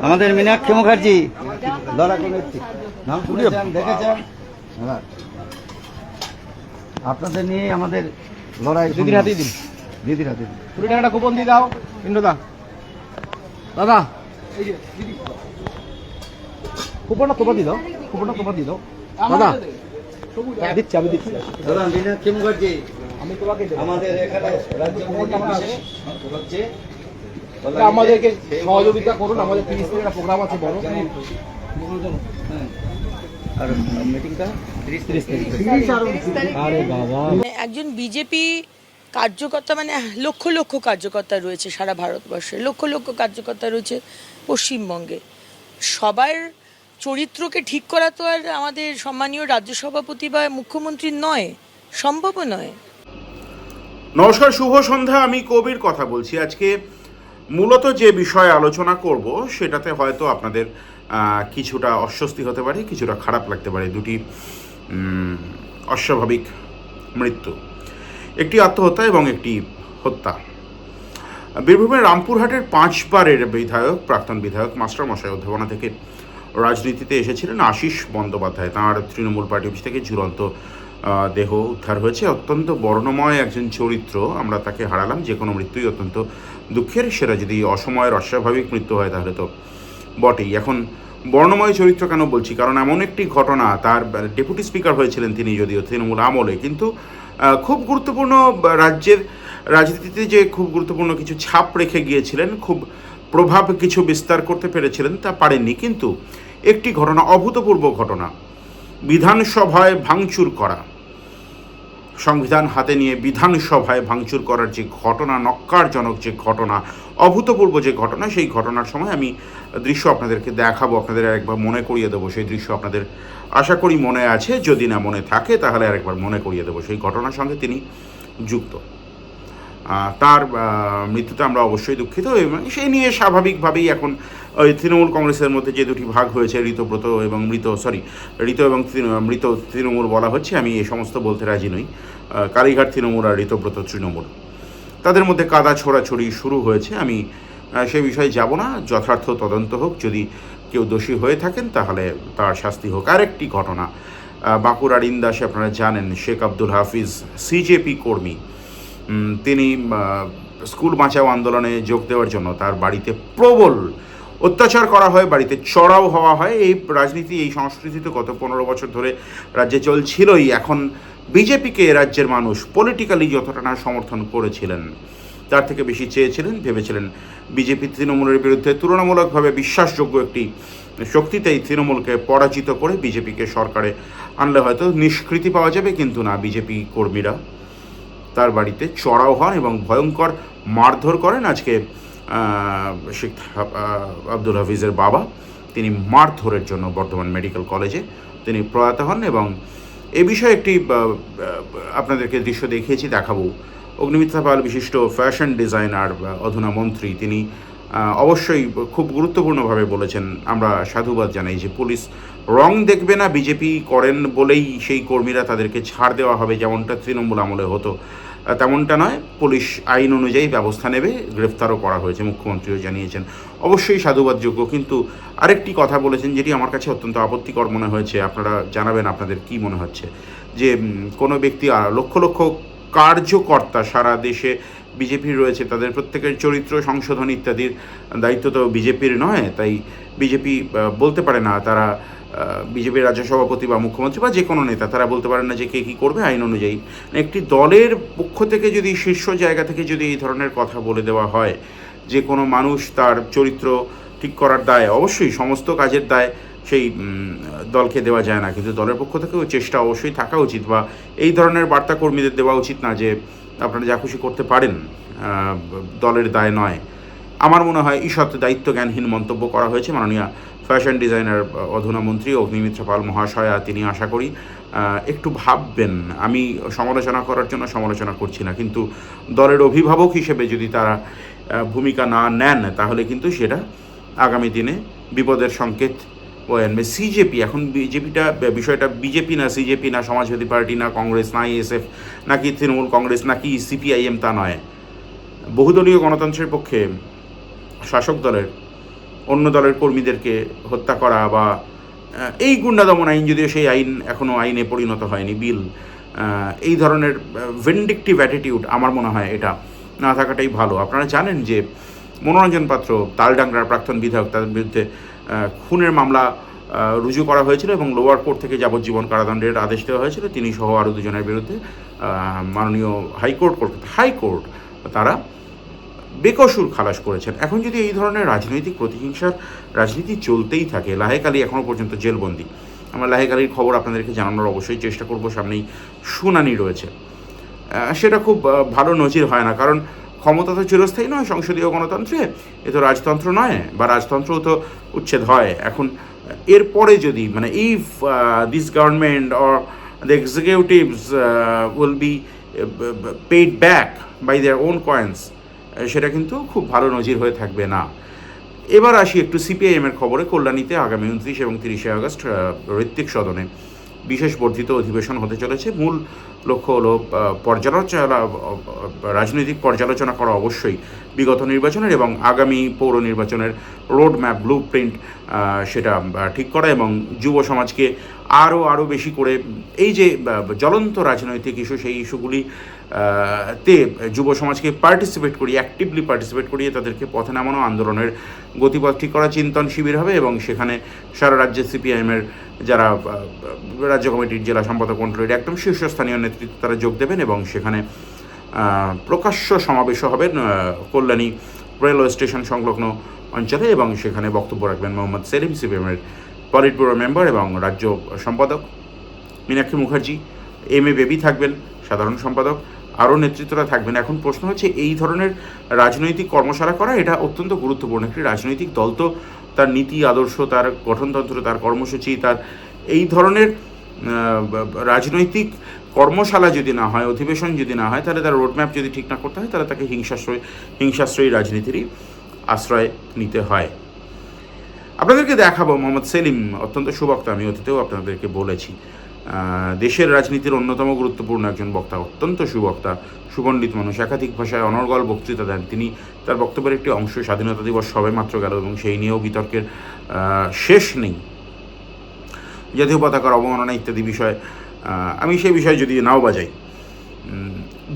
আমাদের মীনাক্ষী মুখার্জি লড়াকু নেত্রী নাম শুনেছেন, দেখেছেন। আপনাদের নিয়ে আমাদের লড়াই। দিদির হাতে দিন, দিদির হাতে দিন। 20 টাকাটা কুপন দিয়ে দাও ইন্দ্রদা। দাদা এই যে দিদি কুপনটা তোপা দিয়ে দাও, কুপনটা তোপা দিয়ে দাও দাদা। দিচ্ছি, আমি দিচ্ছি দাদা। মীনাক্ষী মুখার্জি, আমি তোমাকে আমাদের এখানে রাজ্য হচ্ছে, আমাদেরকে সহযোগিতা করুন। আমাদের 30 মিনিট প্রোগ্রাম আছে বড়। আর মিটিংটা 30 তারিখ। আরে বাবা, একজন বিজেপি কার্যকর্তা, মানে লক্ষ লক্ষ কার্যকর্তা রয়েছে সারা ভারতবর্ষে, লক্ষ লক্ষ কার্যকর্তা রয়েছে পশ্চিমবঙ্গে। সবার চরিত্রকে ঠিক করা তো আর আমাদের সম্মানীয় রাজ্য সভাপতি বা মুখ্যমন্ত্রীর নয়, সম্ভবও নয়। নমস্কার, শুভ সন্ধ্যা। আমি কবির কথা বলছি। আজকে মূলত যে বিষয়ে আলোচনা করব সেটাতে হয়তো আপনাদের কিছুটা অস্বস্তি হতে পারে, কিছুটা খারাপ লাগতে পারে। দুটি অস্বাভাবিক মৃত্যু, একটি আত্মহত্যা এবং একটি হত্যা। বীরভূমের রামপুরহাটের 5 বারের বিধায়ক, প্রাক্তন বিধায়ক মাস্টারমশাই অধ্যাপনা থেকে রাজনীতিতে এসেছিলেন আশিস বন্দ্যোপাধ্যায়। তাঁর তৃণমূল পার্টি অফিস থেকে ঝুলন্ত দেহ উদ্ধার হয়েছে। অত্যন্ত বর্ণময় একজন চরিত্র, আমরা তাকে হারালাম। যে কোনো মৃত্যুই অত্যন্ত দুঃখের, সেটা যদি অসময়ের অস্বাভাবিক মৃত্যু হয় তাহলে তো বটেই। এখন বর্ণময় চরিত্র কেন বলছি, কারণ এমন একটি ঘটনা, তার ডেপুটি স্পিকার হয়েছিলেন তিনি যদিও তৃণমূল আমলে, কিন্তু খুব গুরুত্বপূর্ণ রাজ্যের রাজনীতিতে যে খুব গুরুত্বপূর্ণ কিছু ছাপ রেখে গিয়েছিলেন, খুব প্রভাব কিছু বিস্তার করতে পেরেছিলেন, তা পারেননি। কিন্তু একটি ঘটনা, অভূতপূর্ব ঘটনা, বিধানসভায় ভাঙচুর করা, সংবিধান হাতে নিয়ে বিধানসভায় ভাঙচুর করার যে ঘটনা, নক্কারজনক যে ঘটনা, অভূতপূর্ব যে ঘটনা, সেই ঘটনার সময় আমি দৃশ্য আপনাদেরকে দেখাবো, আপনাদের আরেকবার মনে করিয়ে দেবো। সেই দৃশ্য আপনাদের আশা করি মনে আছে, যদি না মনে থাকে তাহলে আরেকবার মনে করিয়ে দেবো। সেই ঘটনার সঙ্গে তিনি যুক্ত। তার মৃত্যুতে আমরা অবশ্যই দুঃখিত, এবং সেই নিয়ে স্বাভাবিকভাবেই এখন ওই তৃণমূল কংগ্রেসের মধ্যে যে দুটি ভাগ হয়েছে, ঋতব্রত এবং ঋত এবং মৃত তৃণমূল বলা হচ্ছে, আমি এই সমস্ত বলতে রাজি নই। কালীঘাট তৃণমূল আর ঋতব্রত তৃণমূল, তাদের মধ্যে কাদা ছোড়াছড়ি শুরু হয়েছে। আমি সে বিষয়ে যাব না, যথার্থ তদন্ত হোক, যদি কেউ দোষী হয়ে থাকেন তাহলে তার শাস্তি হোক। আরেকটি ঘটনা, বাঁকুড়ার ইন্দাসে আপনারা জানেন শেখ আব্দুল হাফিজ, সিজেপি কর্মী, তিনি স্কুল বাঁচাও আন্দোলনে যোগ দেওয়ার জন্য তার বাড়িতে প্রবল অত্যাচার করা হয়, বাড়িতে চড়াও হওয়া হয়। এই রাজনীতি, এই সংস্কৃতি তো গত 15 বছর ধরে রাজ্যে চলছিলই। এখন বিজেপিকে রাজ্যের মানুষ পলিটিক্যালি যতটা না সমর্থন করেছিলেন, তার থেকে বেশি চেয়েছিলেন, ভেবেছিলেন বিজেপি তৃণমূলের বিরুদ্ধে তুলনামূলকভাবে বিশ্বাসযোগ্য একটি শক্তিতেই তৃণমূলকে পরাজিত করে বিজেপিকে সরকারে আনলে হয়তো নিষ্কৃতি পাওয়া যাবে, কিন্তু না, বিজেপি কর্মীরা তার বাড়িতে চড়াও হন এবং ভয়ঙ্কর মারধর করেন। আজকে শেখ আব্দুল হাফিজের বাবা, তিনি মারধরের জন্য বর্ধমান মেডিকেল কলেজে তিনি প্রয়াত হন। এবং এ বিষয়ে একটি আপনাদেরকে দৃশ্য দেখিয়েছি, দেখাবো। অগ্নিমিত্রা পাল বিশিষ্ট ফ্যাশন ডিজাইনার, অধুনা মন্ত্রী, তিনি অবশ্যই খুব গুরুত্বপূর্ণভাবে বলেছেন, আমরা সাধুবাদ জানাই, যে পুলিশ রং দেখবে না, বিজেপি করেন বলেই সেই কর্মীরা তাদেরকে ছাড় দেওয়া হবে, যেমনটা তৃণমূল আমলে হতো তেমনটা নয়। পুলিশ আইন অনুযায়ী ব্যবস্থা নেবে, গ্রেফতারও করা হয়েছে, মুখ্যমন্ত্রীও জানিয়েছেন, অবশ্যই সাধুবাদযোগ্য। কিন্তু আরেকটি কথা বলেছেন যেটি আমার কাছে অত্যন্ত আপত্তিকর মনে হয়েছে, আপনারা জানাবেন আপনাদের কি মনে হচ্ছে। যে কোনো ব্যক্তি, লক্ষ লক্ষ কার্যকর্তা সারা দেশে বিজেপির রয়েছে, তাদের প্রত্যেকের চরিত্র সংশোধন ইত্যাদির দায়িত্ব তো বিজেপির নয়, তাই বিজেপি বলতে পারে না, তারা বিজেপির রাজ্য সভাপতি বা মুখ্যমন্ত্রী বা যে কোনো নেতা, তারা বলতে পারেন না যে কে কী করবে আইন অনুযায়ী। একটি দলের পক্ষ থেকে যদি, শীর্ষ জায়গা থেকে যদি এই ধরনের কথা বলে দেওয়া হয়, যে কোনো মানুষ তার চরিত্র ঠিক করার দায়, অবশ্যই সমস্ত কাজের দায় সেই দলকে দেওয়া যায় না, কিন্তু দলের পক্ষ থেকেও চেষ্টা অবশ্যই থাকা উচিত, বা এই ধরনের বার্তা কর্মীদের দেওয়া উচিত না যে আপনারা যা খুশি করতে পারেন, দলের দায় নয়। আমার মনে হয় ঈষৎ দায়িত্ব জ্ঞানহীন মন্তব্য করা হয়েছে মাননীয় ফ্যাশন ডিজাইনার অধুনা মন্ত্রী অগ্নিমিত্রা পাল মহাশয়া, তিনি আশা করি একটু ভাববেন। আমি সমালোচনা করার জন্য সমালোচনা করছি না, কিন্তু দলের অভিভাবক হিসেবে যদি তারা ভূমিকা না নেন তাহলে কিন্তু সেটা আগামী দিনে বিপদের সংকেত বয়ে আনবে। সিজেপি, এখন বিষয়টা বিজেপি না, সিজেপি না, সমাজবাদী পার্টি না, কংগ্রেস না, আইএসএফ নাকি তৃণমূল কংগ্রেস নাকি সিপিআইএম, তা নয়। বহুদলীয় গণতন্ত্রের পক্ষে শাসক দলের অন্য দলের কর্মীদেরকে হত্যা করা বা এই গুন্ডা দমন আইন, যদিও সেই আইন এখনও আইনে পরিণত হয়নি, বিল, এই ধরনের ভেন্ডিকটিভ অ্যাটিটিউড আমার মনে হয় এটা না থাকাটাই ভালো। আপনারা জানেন যে মনোরঞ্জন পাত্র, তালডাংরার প্রাক্তন বিধায়ক, তাদের বিরুদ্ধে খুনের মামলা রুজু করা হয়েছিল এবং লোয়ার কোর্ট থেকে যাবজ্জীবন কারাদণ্ডের আদেশ দেওয়া হয়েছিল। তিনি সহ আরও দুজনের বিরুদ্ধে মাননীয় হাইকোর্ট, কলকাতা হাইকোর্ট তারা বেকসুর খালাস করেছেন। এখন যদি এই ধরনের রাজনৈতিক প্রতিহিংসার রাজনীতি চলতেই থাকে, লাহেক আলী এখনও পর্যন্ত জেলবন্দি, আমরা লাহেক আলীর খবর আপনাদেরকে জানানোর অবশ্যই চেষ্টা করব, সামনেই শুনানি রয়েছে। সেটা খুব ভালো নজির হয় না, কারণ ক্ষমতা তো চিরস্থায়ী নয় সংসদীয় গণতন্ত্রে, এ তো রাজতন্ত্র নয়, বা রাজতন্ত্রও তো উচ্ছেদ হয়। এখন এরপরে যদি মানে if this government or the executives will be paid back by their own coins, সেটা কিন্তু খুব ভালো নজির হয়ে থাকবে না। এবার আসি একটু সিপিআইএমের খবরে। কল্যাণীতে আগামী 29 এবং 30 আগস্ট ঋত্বিক সদনে বিশেষ বর্ধিত অধিবেশন হতে চলেছে। মূল লক্ষ্য হলো রাজনৈতিক পর্যালোচনা করা অবশ্যই বিগত নির্বাচনের এবং আগামী পৌর নির্বাচনের রোড ম্যাপ, ব্লু প্রিন্ট সেটা ঠিক করা এবং যুব সমাজকে আরও বেশি করে এই যে জ্বলন্ত রাজনৈতিক ইস্যু, সেই ইস্যুগুলি তে যুব সমাজকে অ্যাক্টিভলি পার্টিসিপেট করিয়ে তাদেরকে পথে নামানো, আন্দোলনের গতিপথ ঠিক করা চিন্তন শিবির হবে এবং সেখানে সারা রাজ্যে সিপিআইএমের যারা রাজ্য কমিটির জেলা সম্পাদক মণ্ডলীর একদম শীর্ষস্থানীয় নেতৃত্ব তারা যোগ দেবেন এবং সেখানে প্রকাশ্য সমাবেশও হবে কল্যাণী রেলওয়ে স্টেশন সংলগ্ন অঞ্চলে এবং সেখানে বক্তব্য রাখবেন মোহাম্মদ সেলিম, সিপিএমের পলিট ব্যুরো মেম্বার এবং রাজ্য সম্পাদক, Meenakshi Mukherjee, M A baby থাকবেন সাধারণ সম্পাদক, আরও নেতৃত্বরা থাকবেন। এখন প্রশ্ন হচ্ছে, এই ধরনের রাজনৈতিক কর্মশালা করা এটা অত্যন্ত গুরুত্বপূর্ণ। একটি রাজনৈতিক দল তো তার নীতি আদর্শ, তার গঠনতন্ত্র, তার কর্মসূচি, তার এই ধরনের রাজনৈতিক কর্মশালা যদি না হয়, অধিবেশন যদি না হয়, তাহলে তার রোডম্যাপ যদি ঠিক না করতে হয়, তাহলে তাকে হিংসাশ্রয়ী রাজনীতিরই আশ্রয় নিতে হয়। আপনাদেরকে দেখাবো মোহাম্মদ সেলিম অত্যন্ত সুবক্তা, আমি অতীতেও আপনাদেরকে বলেছি, দেশের রাজনীতির অন্যতম গুরুত্বপূর্ণ একজন বক্তা, অত্যন্ত সুবক্তা, সুপণ্ডিত মানুষ, একাধিক ভাষায় অনর্গল বক্তৃতা দেন তিনি। তার বক্তব্যের একটি অংশ স্বাধীনতা দিবস সবে মাত্র গেল এবং সেই নিয়েও বিতর্কের শেষ নেই। জাতীয় পতাকার অবমাননা ইত্যাদি বিষয়ে আমি সেই বিষয়ে যদি নাও বাজাই,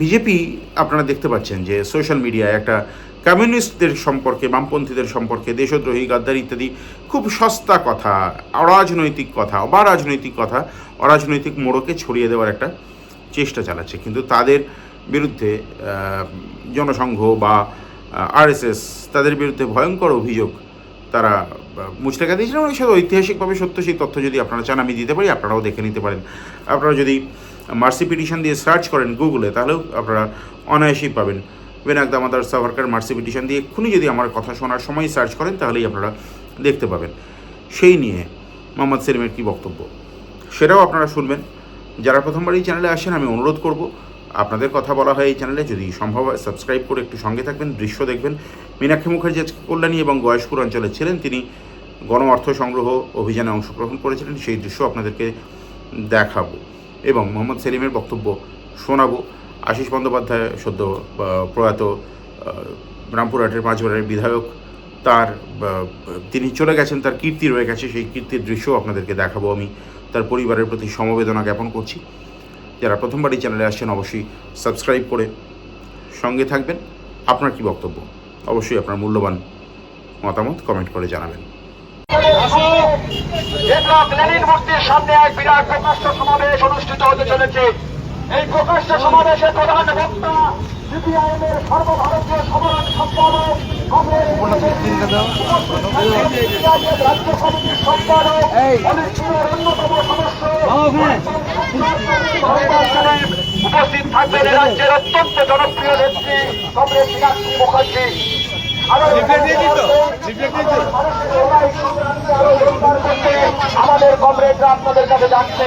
বিজেপি আপনারা দেখতে পাচ্ছেন যে সোশ্যাল মিডিয়ায় একটা কমিউনিস্টদের সম্পর্কে, বামপন্থীদের সম্পর্কে, দেশদ্রোহী, গাদ্দার ইত্যাদি খুব সস্তা কথা, অরাজনৈতিক কথা বা রাজনৈতিক কথা অরাজনৈতিক মোড়কে ছড়িয়ে দেওয়ার একটা চেষ্টা চালাচ্ছে। কিন্তু তাদের বিরুদ্ধে জনসংঘ বা আরএসএস তাদের বিরুদ্ধে ভয়ঙ্কর অভিযোগ তারা মুচলেখা দিয়েছিলেন। এবং সেটা ঐতিহাসিকভাবে সত্য, সেই তথ্য যদি আপনারা চান আমি দিতে পারি, আপনারাও দেখে নিতে পারেন। আপনারা যদি মার্সি পিটিশন দিয়ে সার্চ করেন গুগলে, তাহলেও আপনারা অনায়াসেই পাবেন। বিনায়ক দামোদর সাভারকর মার্সি পিটিশন দিয়ে এক্ষুনি যদি আমার কথা শোনার সময় সার্চ করেন, তাহলেই আপনারা দেখতে পাবেন সেই নিয়ে মোহাম্মদ সেলিমের কী বক্তব্য, সেটাও আপনারা শুনবেন। যারা প্রথমবার এই চ্যানেলে আসেন, আমি অনুরোধ করব আপনাদের কথা বলা হয় এই চ্যানেলে, যদি সম্ভব হয় সাবস্ক্রাইব করে একটু সঙ্গে থাকবেন, দৃশ্য দেখবেন। মীনাক্ষী মুখার্জি আজকে কল্যাণী এবং গয়েশপুর অঞ্চলে ছিলেন, তিনি গণ অর্থ সংগ্রহ অভিযানে অংশগ্রহণ করেছিলেন, সেই দৃশ্য আপনাদেরকে দেখাবো এবং মোহাম্মদ সেলিমের বক্তব্য শোনাবো। আশিস বন্দ্যোপাধ্যায় সদ্য প্রয়াত রামপুরহাটের 5 বারের বিধায়ক, তিনি চলে গেছেন, তার কীর্তি রয়ে গেছে, সেই কীর্তির দৃশ্য আপনাদেরকে দেখাবো আমি। তার পরিবারের প্রতি সমবেদনা জ্ঞাপন করছি। যারা প্রথমবার এই চ্যানেলে আসছেন, অবশ্যই সাবস্ক্রাইব করে সঙ্গে থাকবেন। আপনার কি বক্তব্য, অবশ্যই আপনার মূল্যবান মতামত কমেন্ট করে জানাবেন। লেনিন মূর্তির সামনে এক বিরাট প্রকাশ্য সমাবেশ অনুষ্ঠিত হতে চলেছে। এই প্রকাশ্য সমাবেশের প্রধান বক্তা সিপিআইএমের সর্বভারতীয় সাধারণ সম্পাদক, রাজ্য কমিটির সম্পাদক, অন্যতম সদস্য উপস্থিত থাকবেন রাজ্যের অত্যন্ত জনপ্রিয় নেত্রী কমরেড মীনাক্ষী মুখার্জি। আমাদের কমরেডরা আপনাদের কাছে যাচ্ছে।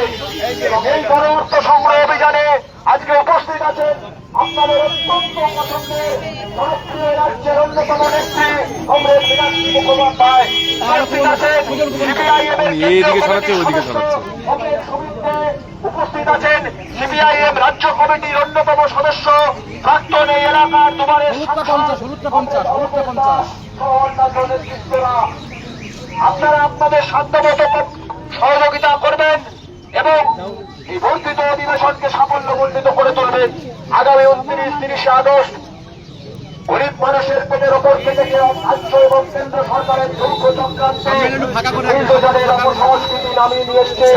এই গণ অর্থ সংগ্রহ অভিযানে আজকে উপস্থিত আছেন আপনাদের অত্যন্ত পছন্দের জনপ্রিয় রাজ্যের অন্যতম নেত্রী কমরেড মীনাক্ষী মুখোপাধ্যায়। উপস্থিত আছেন উপস্থিত আছেন সিপিআইএম রাজ্য কমিটির অন্যতম সদস্য প্রাক্তন এই এলাকার দুবারের নেতৃত্বরা। আপনারা আপনাদের সাধ্যমতো সহযোগিতা করবেন এবং এই বর্ধিত অধিবেশনকে সাফল্যমণ্ডিত করে তুলবেন। আগামী 29-30 আগস্ট গরিব মানুষের পেটের ওপর থেকে রাজ্য এবং কেন্দ্র সরকারের যৌথ চক্রান্তে হিন্দুজানের অপসংস্কৃতি নামিয়ে নিয়ে এসছে।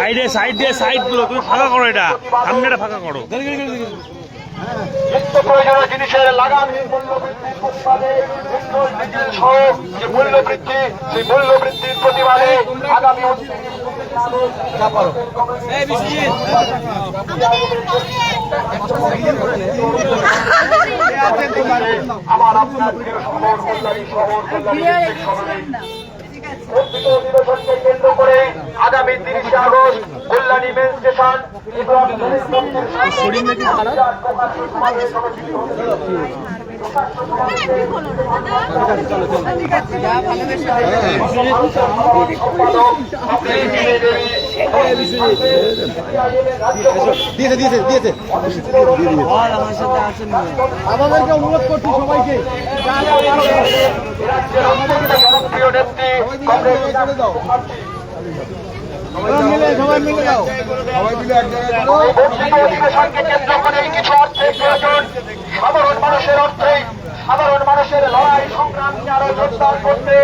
নিত্য প্রয়োজনীয় জিনিসের লাগামহীন মূল্যবৃদ্ধির প্রতিবাদে পেট্রোল ডিজেল সহ যে মূল্যবৃদ্ধি, সেই মূল্যবৃদ্ধির প্রতিবাদে আগামী আমার আপনার প্রিয় শহর কল্যাণী শহর অধিবেশনকে কেন্দ্র করে আগামী 30 আগস্ট কল্যাণী মেন স্টেশন আমাদেরকে অনুরোধ করছি সবাইকে জনপ্রিয় নেত্রী কংগ্রেস অধিবেশনকে কেন্দ্র করে কিছু অর্থের প্রয়োজন। সাধারণ মানুষের অর্থে সাধারণ মানুষের লড়াই সংগ্রামকে আরো জোরদার করতে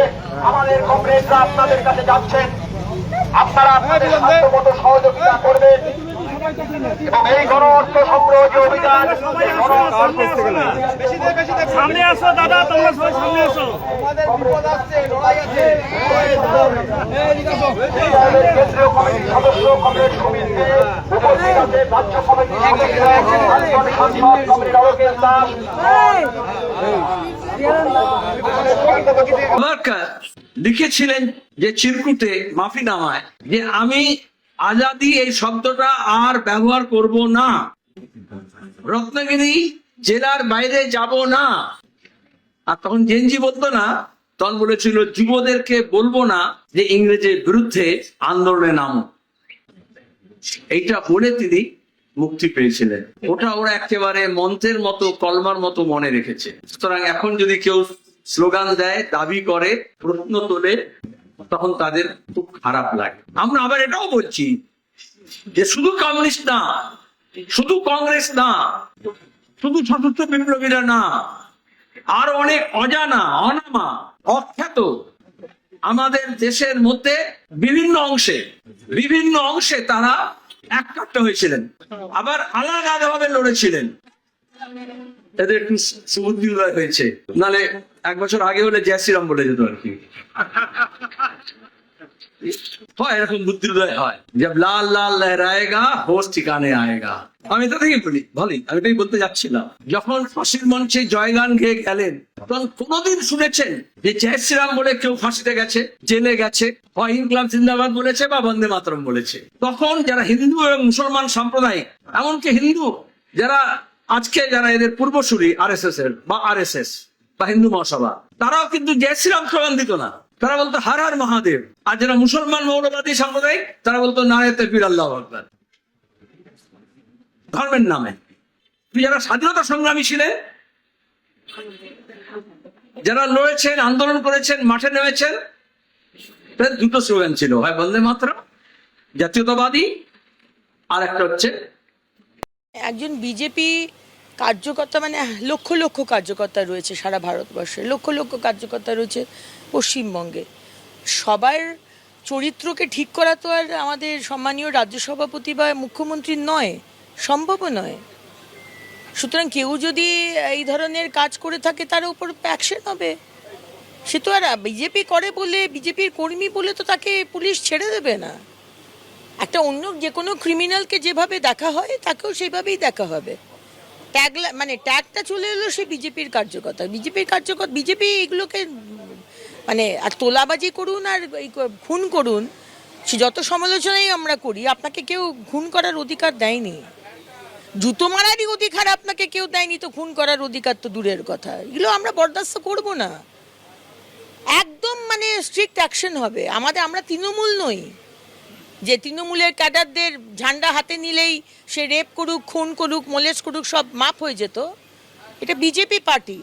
আমাদের কংগ্রেসরা আপনাদের কাছে যাচ্ছেন। আপনারা আপনাদের সাধ্যমতো সহযোগিতা করবেন এবং এই গণ অর্থ সংগ্রহ যে অভিযান, সামনে আসো দাদা, তোমরা সবাই সামনে আসো। কেন্দ্রীয় কমিটির সদস্য কংগ্রেস সমিতিতে উপস্থিত আছেন রাজ্য কমিটির সাংসদ কমিটির অলোকেশ দাস। সাভারকর লিখেছিলেন যে চিরকুটে মাফিনামায় যে আমি আজাদি এই শব্দটা আর ব্যবহার করব না, রত্নাগিরি জেলার বাইরে যাব না। আর তখন জেনজি বলতো না, তখন বলেছিল যুবদেরকে বলবো না যে ইংরেজের বিরুদ্ধে আন্দোলনে নামো। এইটা বলে তিনি মুক্তি পেয়েছিলেন। ওটা ওরা একেবারে মন্ত্রের মতো, কলমার মতো মনে রেখেছে। সুতরাং এখন যদি কেউ স্লোগান দেয়, দাবি করে, প্রশ্ন তোলে, তখন তাদের খুব খারাপ লাগে। আমরা আবার এটাও বলছি যে শুধু কমিউনিস্ট না, শুধু কংগ্রেস না, শুধু সশস্ত্র বিপ্লবীরা না, আর অনেক অজানা, অনামা, অখ্যাত আমাদের দেশের মধ্যে বিভিন্ন অংশে তারা এককাট্টা হয়েছিলেন, আবার আলাদা ভাবে লড়েছিলেন। এদের একটু সুবুদ্ধি উদয় হয়েছে, নালে 1 বছর আগে হলে জয় শ্রীরাম বলে যেত আর কি। হয় এরকম বুদ্ধি উদয় হয়, জব লাল লাল লহরায়েগা হোশ ঠিকানে আয়েগা। আমি তো থেকে বলি, আমি এটাই বলতে যাচ্ছিলাম। যখন ফাঁসির মঞ্চে জয়গান গেয়ে গেলেন, তখন কোনদিন শুনেছেন যে জয় শ্রীরাম বলে কেউ ফাঁসিতে গেছে, জেলে গেছে, হয় ইনকলাব জিন্দাবাদ বলেছে বা বন্দে মাতরম বলেছে? তখন যারা হিন্দু এবং মুসলমান সাম্প্রদায়িক, এমনকি হিন্দু যারা আজকে যারা এদের পূর্বসূরি আরএসএস এর বা আরএসএস বা হিন্দু মহাসভা, তারাও কিন্তু জয় শ্রীরাম স্লোগান দিত না, তারা বলতো হর হর মহাদেব। আর যারা মুসলমান মৌলবাদী সাম্প্রদায়িক, তারা বলতো নারে তাকবীর আল্লাহু আকবার, ধর্মের নামে। যারা স্বাধীনতা সংগ্রামী ছিলেন, যারা লড়েছেন, আন্দোলন করেছেন, মাঠে নেমেছেন, তাদের দুটো স্লোগান ছিল, হয় বন্দে মাতরম জাতীয়তাবাদী, আর একটা হচ্ছে একজন বিজেপি কার্যকর্তা, মানে লক্ষ লক্ষ কার্যকর্তা রয়েছে সারা ভারতবর্ষে, লক্ষ লক্ষ কার্যকর্তা রয়েছে পশ্চিমবঙ্গে। সবার চরিত্রকে ঠিক করা তো আর আমাদের সম্মানীয় রাজ্য সভাপতি বা মুখ্যমন্ত্রীর নয়, সম্ভবও নয়। সুতরাং কেউ যদি এই ধরনের কাজ করে থাকে, তার উপর অ্যাকশন হবে। সে তো আর বিজেপি করে বলে, বিজেপির কর্মী বলে তো তাকে পুলিশ ছেড়ে দেবে না। একটা অন্য যে কোনো ক্রিমিনালকে যেভাবে দেখা হয়, তাকেও সেইভাবেই দেখা হবে। ট্যাগটা চলে এলো সে বিজেপির কার্যকর্তা। বিজেপি এগুলোকে মানে আর তোলাবাজি করুন আর খুন করুন, সে যত সমালোচনাই আমরা করি, আপনাকে কেউ খুন করার অধিকার দেয়নি। জুতো মারারই অধিকার আপনাকে কেউ দেয়নি, তো খুন করার অধিকার তো দূরের কথা। এগুলো আমরা বরদাস্ত করব না, একদম মানে স্ট্রিক্ট অ্যাকশন হবে। আমরা তৃণমূল নই যে তৃণমূলের ক্যাডারদের ঝান্ডা হাতে নিলেই সে রেপ করুক, খুন করুক, মোলেস্ট করুক সব মাপ হয়ে যেত। এটা বিজেপি পার্টি।